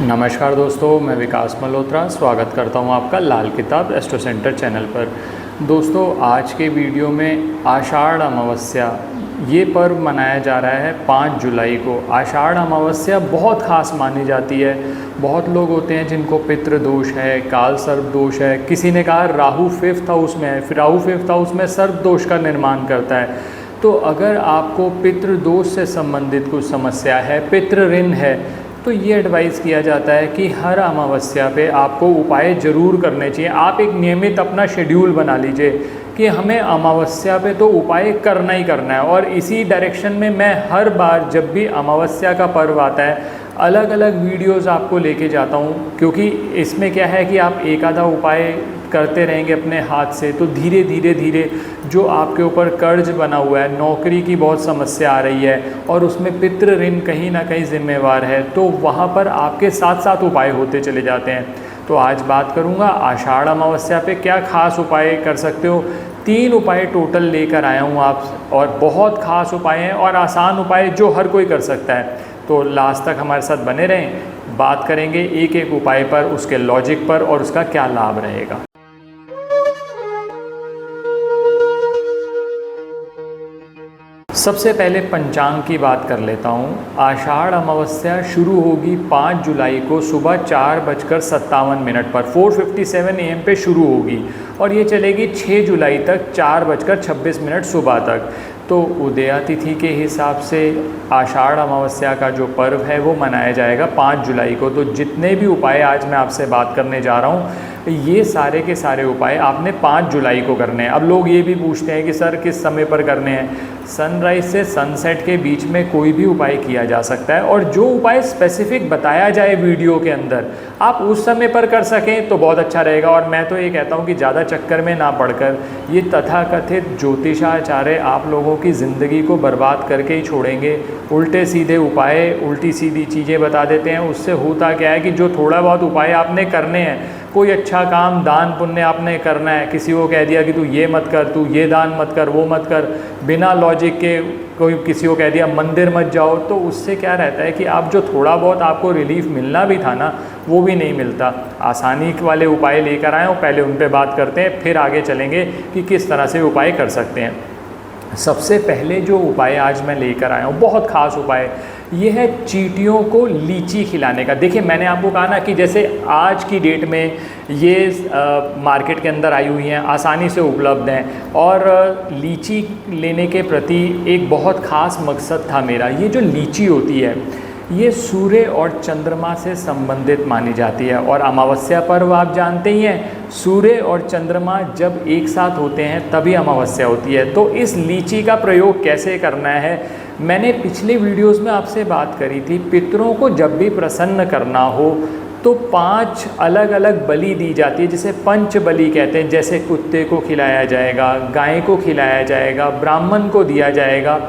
नमस्कार दोस्तों, मैं विकास मल्होत्रा स्वागत करता हूं आपका लाल किताब एस्ट्रो सेंटर चैनल पर। दोस्तों, आज के वीडियो में आषाढ़ अमावस्या ये पर्व मनाया जा रहा है 5 जुलाई को। आषाढ़ अमावस्या बहुत ख़ास मानी जाती है। बहुत लोग होते हैं जिनको पितृ दोष है, काल सर्प दोष है, किसी ने कहा राहु 5th हाउस में है, फिर राहु 5th हाउस में सर्प दोष का निर्माण करता है। तो अगर आपको पितृ दोष से संबंधित कुछ समस्या है, पितृ ऋण है, तो ये एडवाइस किया जाता है कि हर अमावस्या पे आपको उपाय ज़रूर करने चाहिए। आप एक नियमित अपना शेड्यूल बना लीजिए कि हमें अमावस्या पे तो उपाय करना ही करना है। और इसी डायरेक्शन में मैं हर बार जब भी अमावस्या का पर्व आता है अलग अलग वीडियोस आपको लेके जाता हूँ, क्योंकि इसमें क्या है कि आप एक आधा उपाय करते रहेंगे अपने हाथ से तो धीरे धीरे जो आपके ऊपर कर्ज बना हुआ है, नौकरी की बहुत समस्या आ रही है और उसमें पितृ ऋण कहीं ना कहीं जिम्मेवार है, तो वहाँ पर आपके साथ साथ उपाय होते चले जाते हैं। तो आज बात करूँगा आषाढ़ अमावस्या पे क्या खास उपाय कर सकते हो। 3 उपाय टोटल लेकर आया हूँ आप, और बहुत खास उपाय हैं और आसान उपाय जो हर कोई कर सकता है। तो लास्ट तक हमारे साथ बने रहें, बात करेंगे एक एक उपाय पर, उसके लॉजिक पर और उसका क्या लाभ रहेगा। सबसे पहले पंचांग की बात कर लेता हूँ। आषाढ़ अमावस्या शुरू होगी 5 जुलाई को सुबह 4:57 पर 4:57 AM पे शुरू होगी और ये चलेगी 6 जुलाई तक 4:26 सुबह तक। तो उदया तिथि के हिसाब से आषाढ़ अमावस्या का जो पर्व है वो मनाया जाएगा 5 जुलाई को। तो जितने भी उपाय आज मैं आपसे बात करने जा रहा हूँ ये सारे के सारे उपाय आपने 5 जुलाई को करने हैं। अब लोग ये भी पूछते हैं कि सर किस समय पर करने हैं। सनराइज़ से सनसेट के बीच में कोई भी उपाय किया जा सकता है, और जो उपाय स्पेसिफिक बताया जाए वीडियो के अंदर आप उस समय पर कर सकें तो बहुत अच्छा रहेगा। और मैं तो ये कहता हूँ कि ज़्यादा चक्कर में ना पड़कर ये तथाकथित ज्योतिषाचार्य आप लोगों की ज़िंदगी को बर्बाद करके ही छोड़ेंगे। उल्टे सीधे उपाय, उल्टी सीधी चीज़ें बता देते हैं। उससे होता क्या है कि जो थोड़ा बहुत उपाय आपने करने हैं, कोई अच्छा काम दान पुण्य आपने करना है, किसी को कह दिया कि तू ये मत कर, तू ये दान मत कर, वो मत कर, बिना लॉजिक के कोई किसी को कह दिया मंदिर मत जाओ, तो उससे क्या रहता है कि आप जो थोड़ा बहुत आपको रिलीफ मिलना भी था ना वो भी नहीं मिलता। आसानी वाले उपाय लेकर आए हूँ, पहले उन पे बात करते हैं, फिर आगे चलेंगे कि किस तरह से उपाय कर सकते हैं। सबसे पहले जो उपाय आज मैं लेकर आया हूँ बहुत ख़ास उपाय, ये है चींटियों को लीची खिलाने का। देखिए मैंने आपको कहा ना कि जैसे आज की डेट में ये मार्केट के अंदर आई हुई हैं, आसानी से उपलब्ध हैं, और लीची लेने के प्रति एक बहुत ख़ास मकसद था मेरा। ये जो लीची होती है ये सूर्य और चंद्रमा से संबंधित मानी जाती है, और अमावस्या पर्व आप जानते ही हैं, सूर्य और चंद्रमा जब एक साथ होते हैं तभी अमावस्या होती है। तो इस लीची का प्रयोग कैसे करना है, मैंने पिछले वीडियोस में आपसे बात करी थी। पितरों को जब भी प्रसन्न करना हो तो 5 अलग अलग बलि दी जाती है, जिसे पंच बलि कहते हैं। जैसे कुत्ते को खिलाया जाएगा, गाय को खिलाया जाएगा, ब्राह्मण को दिया जाएगा,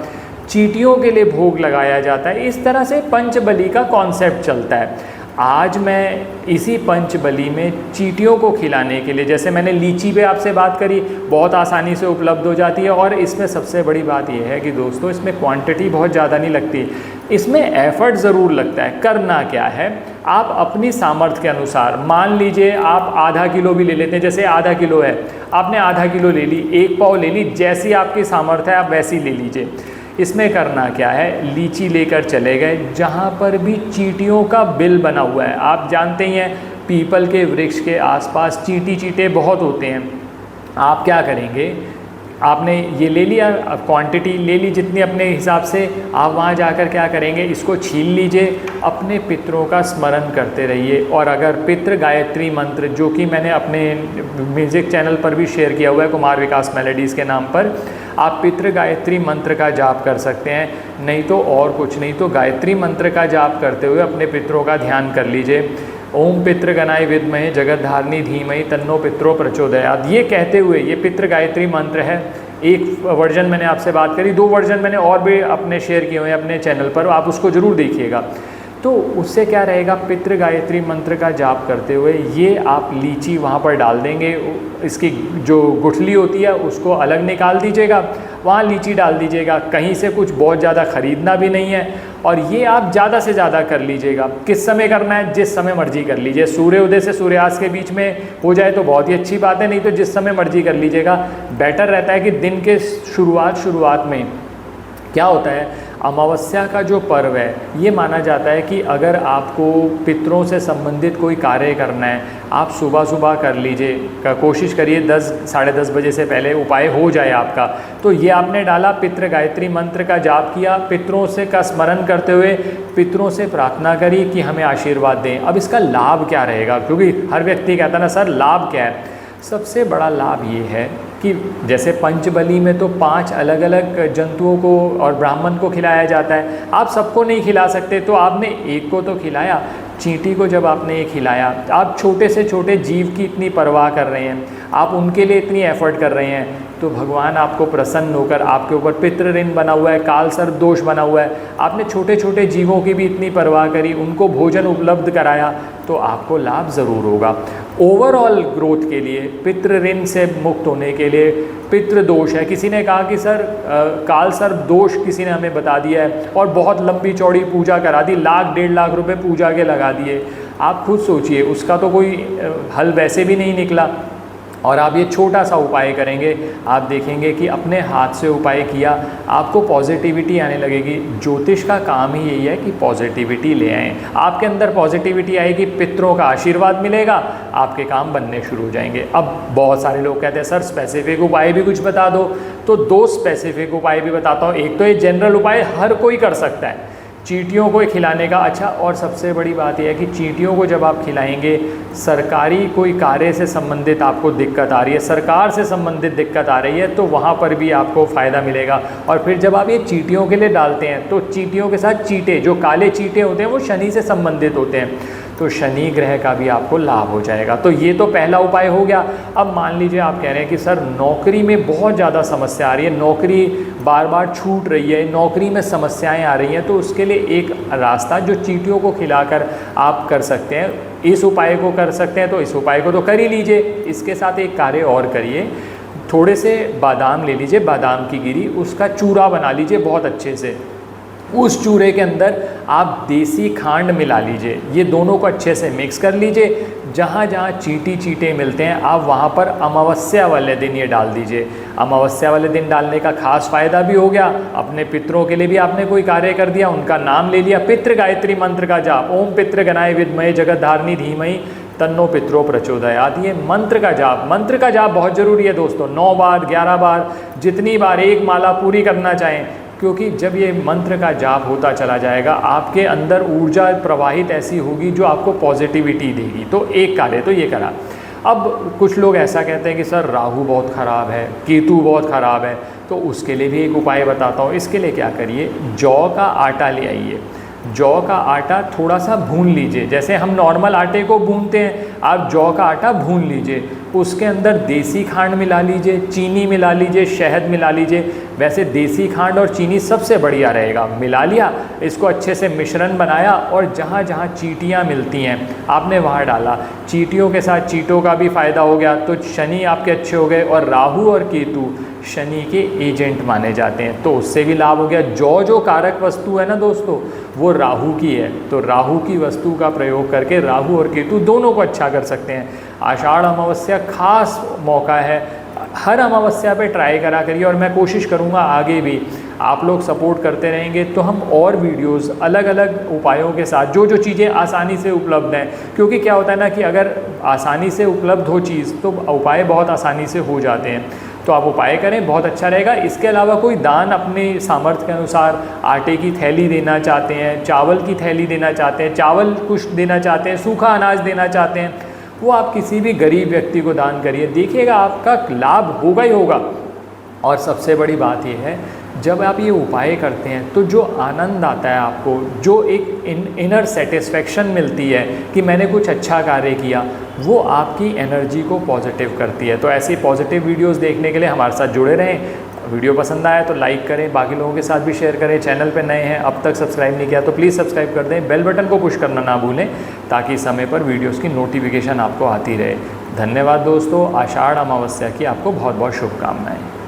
चींटियों के लिए भोग लगाया जाता है। इस तरह से पंचबली का कॉन्सेप्ट चलता है। आज मैं इसी पंचबली में चींटियों को खिलाने के लिए, जैसे मैंने लीची पे आपसे बात करी, बहुत आसानी से उपलब्ध हो जाती है। और इसमें सबसे बड़ी बात यह है कि दोस्तों इसमें क्वांटिटी बहुत ज़्यादा नहीं लगती, इसमें एफर्ट ज़रूर लगता है। करना क्या है, आप अपनी सामर्थ्य के अनुसार, मान लीजिए आप आधा किलो भी ले लेते हैं, जैसे आधा किलो है, आपने आधा किलो ले ली, 1 पाव ले ली, जैसी आपकी सामर्थ्य है आप वैसी ले लीजिए। इसमें करना क्या है, लीची लेकर चले गए जहाँ पर भी चींटियों का बिल बना हुआ है। आप जानते ही हैं पीपल के वृक्ष के आसपास चींटे बहुत होते हैं। आप क्या करेंगे, आपने ये ले लिया, क्वांटिटी ले ली जितनी अपने हिसाब से, आप वहाँ जाकर क्या करेंगे, इसको छील लीजिए, अपने पितरों का स्मरण करते रहिए। और अगर पितृ गायत्री मंत्र, जो कि मैंने अपने म्यूज़िक चैनल पर भी शेयर किया हुआ है कुमार विकास मेलोडीज़ के नाम पर, आप पितृ गायत्री मंत्र का जाप कर सकते हैं। नहीं तो और कुछ नहीं तो गायत्री मंत्र का जाप करते हुए अपने पितरों का ध्यान कर लीजिए। ओम पितृगणाय विद्महे जगद्धारिणी धीमहि तन्नो पितरो प्रचोदयात्, ये कहते हुए, ये पितृ गायत्री मंत्र है। एक वर्जन मैंने आपसे बात करी, 2 वर्जन मैंने और भी अपने शेयर किए हुए हैं अपने चैनल पर, आप उसको ज़रूर देखिएगा। तो उससे क्या रहेगा, पितृ गायत्री मंत्र का जाप करते हुए ये आप लीची वहाँ पर डाल देंगे। इसकी जो गुठली होती है उसको अलग निकाल दीजिएगा, वहाँ लीची डाल दीजिएगा। कहीं से कुछ बहुत ज़्यादा ख़रीदना भी नहीं है और ये आप ज़्यादा से ज़्यादा कर लीजिएगा। किस समय करना है? जिस समय मर्जी कर लीजिए। सूर्योदय से सूर्यास्त के बीच में हो जाए तो बहुत ही अच्छी बात है, नहीं तो जिस समय मर्जी कर लीजिएगा। बेटर रहता है कि दिन के शुरुआत में क्या होता है, अमावस्या का जो पर्व है ये माना जाता है कि अगर आपको पितरों से संबंधित कोई कार्य करना है, आप सुबह सुबह कर लीजिए, कोशिश करिए 10 साढ़े 10 बजे से पहले उपाय हो जाए आपका। तो ये आपने डाला, पितृ गायत्री मंत्र का जाप किया, पितरों से का स्मरण करते हुए पितरों से प्रार्थना करी कि हमें आशीर्वाद दें। अब इसका लाभ क्या रहेगा, क्योंकि हर व्यक्ति कहता है ना सर लाभ क्या है। सबसे बड़ा लाभ ये है कि जैसे पंचबली में तो 5 अलग अलग जंतुओं को और ब्राह्मण को खिलाया जाता है, आप सबको नहीं खिला सकते, तो आपने एक को तो खिलाया। चींटी को जब आपने ये खिलाया, आप छोटे से छोटे जीव की इतनी परवाह कर रहे हैं, आप उनके लिए इतनी एफर्ट कर रहे हैं, तो भगवान आपको प्रसन्न होकर आपके ऊपर पितृ ऋण बना हुआ है, काल सर्प दोष बना हुआ है, आपने छोटे छोटे जीवों की भी इतनी परवाह करी, उनको भोजन उपलब्ध कराया, तो आपको लाभ ज़रूर होगा। ओवरऑल ग्रोथ के लिए, पितृ ऋण से मुक्त होने के लिए, पितृ दोष है, किसी ने कहा कि सर काल सर्प दोष किसी ने हमें बता दिया है और बहुत लंबी चौड़ी पूजा करा दी, 1,00,000-1,50,000 रुपए पूजा के लगा दिए। आप खुद सोचिए, उसका तो कोई हल वैसे भी नहीं निकला, और आप ये छोटा सा उपाय करेंगे, आप देखेंगे कि अपने हाथ से उपाय किया, आपको पॉजिटिविटी आने लगेगी। ज्योतिष का काम ही यही है कि पॉजिटिविटी ले आएँ, आपके अंदर पॉजिटिविटी आएगी, पितरों का आशीर्वाद मिलेगा, आपके काम बनने शुरू हो जाएंगे। अब बहुत सारे लोग कहते हैं सर स्पेसिफिक उपाय भी कुछ बता दो, तो 2 स्पेसिफिक उपाय भी बताता हूँ। एक तो ये जनरल उपाय हर कोई कर सकता है, चींटियों को खिलाने का। अच्छा, और सबसे बड़ी बात यह है कि चींटियों को जब आप खिलाएंगे, सरकारी कोई कार्य से संबंधित आपको दिक्कत आ रही है, सरकार से संबंधित दिक्कत आ रही है, तो वहाँ पर भी आपको फ़ायदा मिलेगा। और फिर जब आप ये चींटियों के लिए डालते हैं, तो चींटियों के साथ चींटे, जो काले चींटे होते हैं वो शनि से संबंधित होते हैं, तो शनि ग्रह का भी आपको लाभ हो जाएगा। तो ये तो पहला उपाय हो गया। अब मान लीजिए आप कह रहे हैं कि सर नौकरी में बहुत ज़्यादा समस्या आ रही है, नौकरी बार बार छूट रही है, नौकरी में समस्याएं आ रही हैं, तो उसके लिए एक रास्ता जो चींटियों को खिलाकर आप कर सकते हैं, इस उपाय को कर सकते हैं, तो इस उपाय को तो कर ही लीजिए। इसके साथ एक कार्य और करिए, थोड़े से बादाम ले लीजिए, बादाम की गिरी, उसका चूरा बना लीजिए बहुत अच्छे से। उस चूरे के अंदर आप देसी खांड मिला लीजिए, ये दोनों को अच्छे से मिक्स कर लीजिए। जहाँ जहाँ चींटी चींटे मिलते हैं, आप वहाँ पर अमावस्या वाले दिन ये डाल दीजिए। अमावस्या वाले दिन डालने का खास फ़ायदा भी हो गया, अपने पितरों के लिए भी आपने कोई कार्य कर दिया, उनका नाम ले लिया, पितृ गायत्री मंत्र का जाप, ओम पितृ गणाय विद्महे जगतधारिणी धीमहि तन्नो पितरो प्रचोदयात्, ये मंत्र का जाप बहुत ज़रूरी है दोस्तों। 9 बार 11 बार, जितनी बार एक माला पूरी करना चाहें, क्योंकि जब ये मंत्र का जाप होता चला जाएगा, आपके अंदर ऊर्जा प्रवाहित ऐसी होगी जो आपको पॉजिटिविटी देगी। तो एक कार्य तो ये करा। अब कुछ लोग ऐसा कहते हैं कि सर राहु बहुत ख़राब है, केतु बहुत ख़राब है, तो उसके लिए भी एक उपाय बताता हूँ। इसके लिए क्या करिए, जौ का आटा ले आइए, जौ का आटा थोड़ा सा भून लीजिए, जैसे हम नॉर्मल आटे को भूनते हैं, आप जौ का आटा भून लीजिए, उसके अंदर देसी खांड मिला लीजिए, चीनी मिला लीजिए, शहद मिला लीजिए। वैसे देसी खांड और चीनी सबसे बढ़िया रहेगा। मिला लिया, इसको अच्छे से मिश्रण बनाया, और जहाँ जहाँ चींटियाँ मिलती हैं आपने वहाँ डाला। चींटियों के साथ चींटों का भी फ़ायदा हो गया, तो शनि आपके अच्छे हो गए, और राहु और केतु शनि के एजेंट माने जाते हैं, तो उससे भी लाभ हो गया। जो कारक वस्तु है ना दोस्तों, वो राहु की है, तो राहु की वस्तु का प्रयोग करके राहु और केतु दोनों को अच्छा कर सकते हैं। आषाढ़ अमावस्या खास मौका है, हर अमावस्या पे ट्राई करा करिए, और मैं कोशिश करूँगा आगे भी आप लोग सपोर्ट करते रहेंगे तो हम और वीडियोस अलग अलग उपायों के साथ, जो चीज़ें आसानी से उपलब्ध हैं, क्योंकि क्या होता है ना कि अगर आसानी से उपलब्ध हो चीज़ तो उपाय बहुत आसानी से हो जाते हैं, तो आप उपाय करें, बहुत अच्छा रहेगा। इसके अलावा कोई दान अपने सामर्थ्य के अनुसार, आटे की थैली देना चाहते हैं, चावल की थैली देना चाहते हैं, चावल कुछ देना चाहते हैं, सूखा अनाज देना चाहते हैं, वो आप किसी भी गरीब व्यक्ति को दान करिए, देखिएगा आपका लाभ होगा ही होगा। और सबसे बड़ी बात यह है, जब आप ये उपाय करते हैं तो जो आनंद आता है आपको, जो एक इनर सेटिस्फेक्शन मिलती है कि मैंने कुछ अच्छा कार्य किया, वो आपकी एनर्जी को पॉजिटिव करती है। तो ऐसी पॉजिटिव वीडियोस देखने के लिए हमारे साथ जुड़े रहें। वीडियो पसंद आया तो लाइक करें, बाकी लोगों के साथ भी शेयर करें। चैनल पे नए हैं, अब तक सब्सक्राइब नहीं किया तो प्लीज़ सब्सक्राइब कर दें, बेल बटन को पुश करना ना भूलें, ताकि समय पर वीडियोज़ की नोटिफिकेशन आपको आती रहे। धन्यवाद दोस्तों, आषाढ़ अमावस्या की आपको बहुत बहुत शुभकामनाएँ।